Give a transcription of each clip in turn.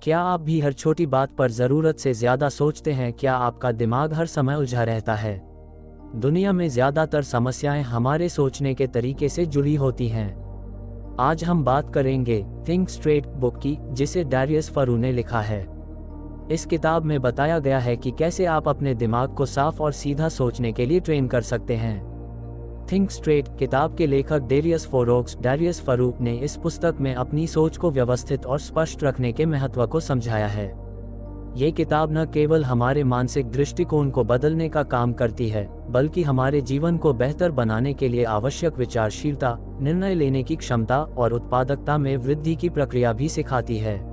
क्या आप भी हर छोटी बात पर ज़रूरत से ज़्यादा सोचते हैं? क्या आपका दिमाग हर समय उलझा रहता है? दुनिया में ज़्यादातर समस्याएं हमारे सोचने के तरीके से जुड़ी होती हैं। आज हम बात करेंगे थिंक स्ट्रेट बुक की, जिसे डैरियस फरू ने लिखा है। इस किताब में बताया गया है कि कैसे आप अपने दिमाग को साफ और सीधा सोचने के लिए ट्रेन कर सकते हैं। थिंक स्ट्रेट किताब के लेखक डैरियस फरू ने इस पुस्तक में अपनी सोच को व्यवस्थित और स्पष्ट रखने के महत्व को समझाया है। ये किताब न केवल हमारे मानसिक दृष्टिकोण को बदलने का काम करती है, बल्कि हमारे जीवन को बेहतर बनाने के लिए आवश्यक विचारशीलता, निर्णय लेने की क्षमता और उत्पादकता में वृद्धि की प्रक्रिया भी सिखाती है।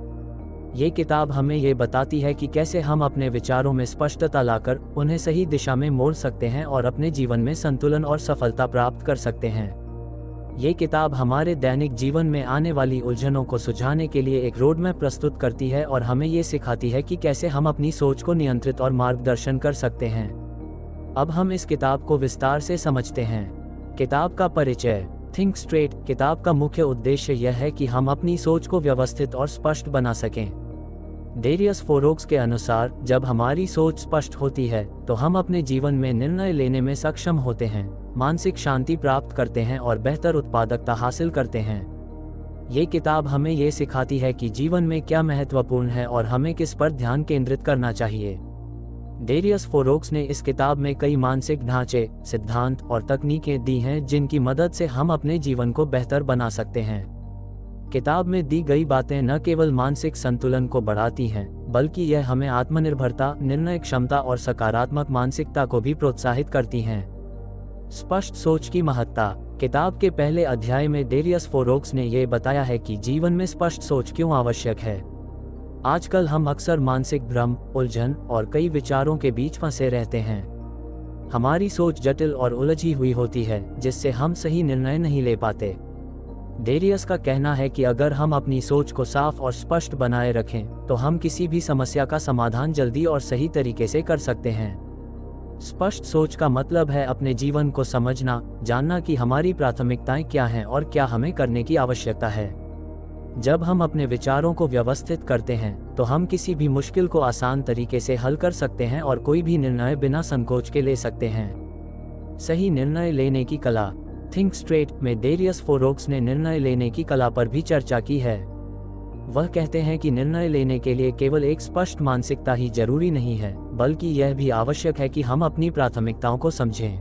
ये किताब हमें ये बताती है कि कैसे हम अपने विचारों में स्पष्टता लाकर उन्हें सही दिशा में मोड़ सकते हैं और अपने जीवन में संतुलन और सफलता प्राप्त कर सकते हैं। ये किताब हमारे दैनिक जीवन में आने वाली उलझनों को सुलझाने के लिए एक रोड मैप प्रस्तुत करती है और हमें ये सिखाती है कि कैसे हम अपनी सोच को नियंत्रित और मार्गदर्शन कर सकते हैं। अब हम इस किताब को विस्तार से समझते हैं। किताब का परिचय। थिंक स्ट्रेट किताब का मुख्य उद्देश्य यह है कि हम अपनी सोच को व्यवस्थित और स्पष्ट बना सकें। डैरियस फरू के अनुसार, जब हमारी सोच स्पष्ट होती है तो हम अपने जीवन में निर्णय लेने में सक्षम होते हैं, मानसिक शांति प्राप्त करते हैं और बेहतर उत्पादकता हासिल करते हैं। ये किताब हमें ये सिखाती है कि जीवन में क्या महत्वपूर्ण है और हमें किस पर ध्यान केंद्रित करना चाहिए। डैरियस फरू ने इस किताब में कई मानसिक ढांचे, सिद्धांत और तकनीकें दी हैं जिनकी मदद से हम अपने जीवन को बेहतर बना सकते हैं। किताब में दी गई बातें न केवल मानसिक संतुलन को बढ़ाती हैं, बल्कि यह हमें आत्मनिर्भरता, निर्णय क्षमता और सकारात्मक मानसिकता को भी प्रोत्साहित करती हैं। स्पष्ट सोच की महत्ता। किताब के पहले अध्याय में डैरियस फरू ने यह बताया है कि जीवन में स्पष्ट सोच क्यों आवश्यक है। आजकल हम अक्सर मानसिक भ्रम, उलझन और कई विचारों के बीच फंसे रहते हैं। हमारी सोच जटिल और उलझी हुई होती है, जिससे हम सही निर्णय नहीं ले पाते। डैरियस का कहना है कि अगर हम अपनी सोच को साफ और स्पष्ट बनाए रखें तो हम किसी भी समस्या का समाधान जल्दी और सही तरीके से कर सकते हैं। स्पष्ट सोच का मतलब है अपने जीवन को समझना, जानना कि हमारी प्राथमिकताएं क्या हैं और क्या हमें करने की आवश्यकता है। जब हम अपने विचारों को व्यवस्थित करते हैं तो हम किसी भी मुश्किल को आसान तरीके से हल कर सकते हैं और कोई भी निर्णय बिना संकोच के ले सकते हैं। सही निर्णय लेने की कला। थिंक स्ट्रेट में डैरियस फरू ने निर्णय लेने की कला पर भी चर्चा की है। वह कहते हैं कि निर्णय लेने के लिए केवल एक स्पष्ट मानसिकता ही जरूरी नहीं है, बल्कि यह भी आवश्यक है कि हम अपनी प्राथमिकताओं को समझें।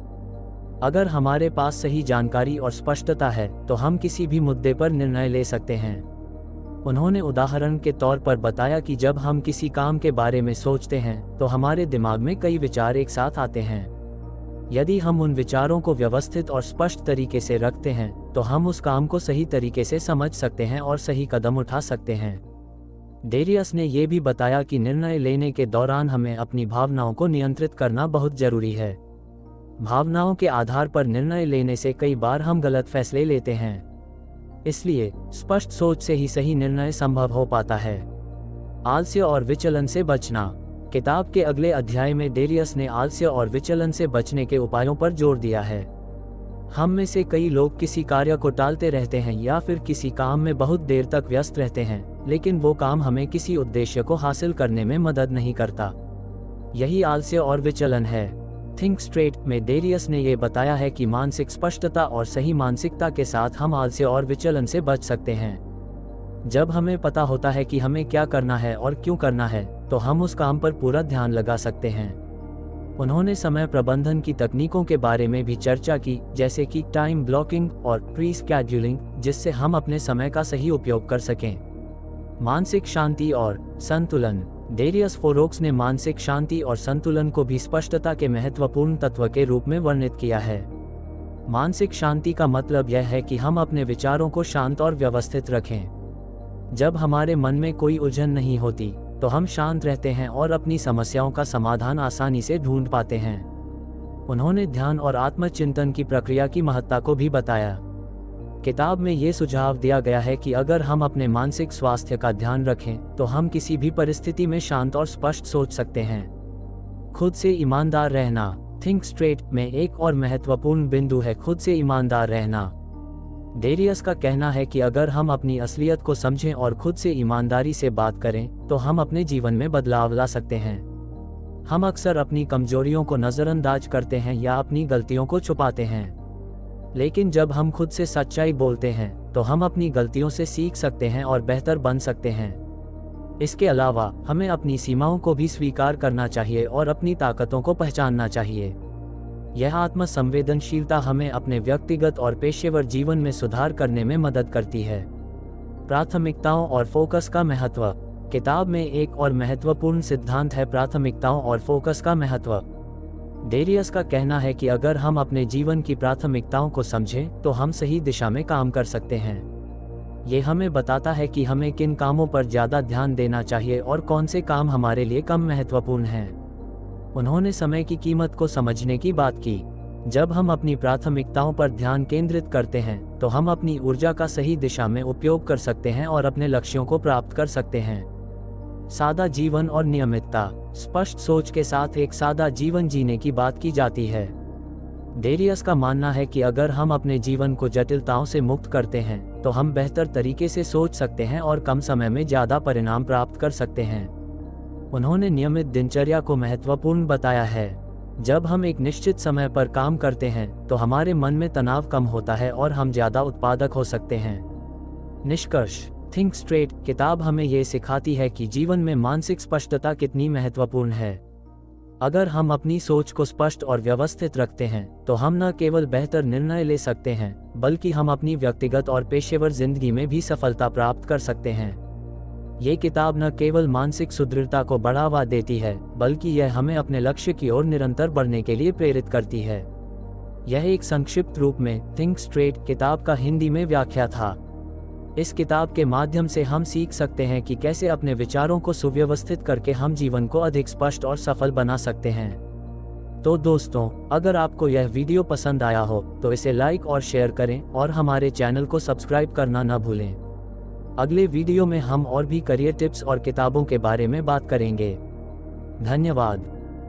अगर हमारे पास सही जानकारी और स्पष्टता है तो हम किसी भी मुद्दे पर निर्णय ले सकते हैं। उन्होंने उदाहरण के तौर पर बताया कि जब हम किसी काम के बारे में सोचते हैं तो हमारे दिमाग में कई विचार एक साथ आते हैं। यदि हम उन विचारों को व्यवस्थित और स्पष्ट तरीके से रखते हैं तो हम उस काम को सही तरीके से समझ सकते हैं और सही कदम उठा सकते हैं। डैरियस ने यह भी बताया कि निर्णय लेने के दौरान हमें अपनी भावनाओं को नियंत्रित करना बहुत जरूरी है। भावनाओं के आधार पर निर्णय लेने से कई बार हम गलत फैसले लेते हैं, इसलिए स्पष्ट सोच से ही सही निर्णय संभव हो पाता है। आलस्य और विचलन से बचना। किताब के अगले अध्याय में डैरियस ने आलस्य और विचलन से बचने के उपायों पर जोर दिया है। हम में से कई लोग किसी कार्य को टालते रहते हैं या फिर किसी काम में बहुत देर तक व्यस्त रहते हैं, लेकिन वो काम हमें किसी उद्देश्य को हासिल करने में मदद नहीं करता। यही आलस्य और विचलन है। थिंक स्ट्रेट में डैरियस ने यह बताया है कि मानसिक स्पष्टता और सही मानसिकता के साथ हम आलस्य और विचलन से बच सकते हैं। जब हमें पता होता है कि हमें क्या करना है और क्यों करना है, तो हम उस काम पर पूरा ध्यान लगा सकते हैं। उन्होंने समय प्रबंधन की तकनीकों के बारे में भी चर्चा की, जैसे कि टाइम ब्लॉकिंग और प्री स्केड्यूलिंग, जिससे हम अपने समय का सही उपयोग कर सकें। मानसिक शांति और संतुलन। डैरियस फरू ने मानसिक शांति और संतुलन को भी स्पष्टता के महत्वपूर्ण तत्व के रूप में वर्णित किया है। मानसिक शांति का मतलब यह है कि हम अपने विचारों को शांत और व्यवस्थित रखें। जब हमारे मन में कोई उलझन नहीं होती तो हम शांत रहते हैं और अपनी समस्याओं का समाधान आसानी से ढूंढ पाते हैं। उन्होंने ध्यान और आत्मचिंतन की प्रक्रिया की महत्ता को भी बताया। किताब में ये सुझाव दिया गया है कि अगर हम अपने मानसिक स्वास्थ्य का ध्यान रखें तो हम किसी भी परिस्थिति में शांत और स्पष्ट सोच सकते हैं। खुद से ईमानदार रहना। थिंक स्ट्रेट में एक और महत्वपूर्ण बिंदु है खुद से ईमानदार रहना। डेरियस का कहना है कि अगर हम अपनी असलियत को समझें और खुद से ईमानदारी से बात करें तो हम अपने जीवन में बदलाव ला सकते हैं। हम अक्सर अपनी कमजोरियों को नज़रअंदाज करते हैं या अपनी गलतियों को छुपाते हैं, लेकिन जब हम खुद से सच्चाई बोलते हैं तो हम अपनी गलतियों से सीख सकते हैं और बेहतर बन सकते हैं। इसके अलावा हमें अपनी सीमाओं को भी स्वीकार करना चाहिए और अपनी ताकतों को पहचानना चाहिए। यह आत्म संवेदनशीलता हमें अपने व्यक्तिगत और पेशेवर जीवन में सुधार करने में मदद करती है। प्राथमिकताओं और फोकस का महत्व। किताब में एक और महत्वपूर्ण सिद्धांत है प्राथमिकताओं और फोकस का महत्व। डेरियस का कहना है कि अगर हम अपने जीवन की प्राथमिकताओं को समझें तो हम सही दिशा में काम कर सकते हैं। ये हमें बताता है कि हमें किन कामों पर ज़्यादा ध्यान देना चाहिए और कौन से काम हमारे लिए कम महत्वपूर्ण हैं। उन्होंने समय की कीमत को समझने की बात की। जब हम अपनी प्राथमिकताओं पर ध्यान केंद्रित करते हैं तो हम अपनी ऊर्जा का सही दिशा में उपयोग कर सकते हैं और अपने लक्ष्यों को प्राप्त कर सकते हैं। सादा जीवन और नियमितता। स्पष्ट सोच के साथ एक सादा जीवन जीने की बात की जाती है। डेरियस का मानना है कि अगर हम अपने जीवन को जटिलताओं से मुक्त करते हैं तो हम बेहतर तरीके से सोच सकते हैं और कम समय में ज़्यादा परिणाम प्राप्त कर सकते हैं। उन्होंने नियमित दिनचर्या को महत्वपूर्ण बताया है। जब हम एक निश्चित समय पर काम करते हैं तो हमारे मन में तनाव कम होता है और हम ज़्यादा उत्पादक हो सकते हैं। निष्कर्ष। थिंक स्ट्रेट किताब हमें ये सिखाती है कि जीवन में मानसिक स्पष्टता कितनी महत्वपूर्ण है। अगर हम अपनी सोच को स्पष्ट और व्यवस्थित रखते हैं तो हम न केवल बेहतर निर्णय ले सकते हैं बल्कि हम अपनी व्यक्तिगत और पेशेवर जिंदगी में भी सफलता प्राप्त कर सकते हैं। ये किताब न केवल मानसिक सुदृढ़ता को बढ़ावा देती है बल्कि यह हमें अपने लक्ष्य की ओर निरंतर बढ़ने के लिए प्रेरित करती है। यह एक संक्षिप्त रूप में थिंक स्ट्रेट किताब का हिंदी में व्याख्या था। इस किताब के माध्यम से हम सीख सकते हैं कि कैसे अपने विचारों को सुव्यवस्थित करके हम जीवन को अधिक स्पष्ट और सफल बना सकते हैं। तो दोस्तों, अगर आपको यह वीडियो पसंद आया हो तो इसे लाइक और शेयर करें और हमारे चैनल को सब्सक्राइब करना न भूलें। अगले वीडियो में हम और भी करियर टिप्स और किताबों के बारे में बात करेंगे। धन्यवाद।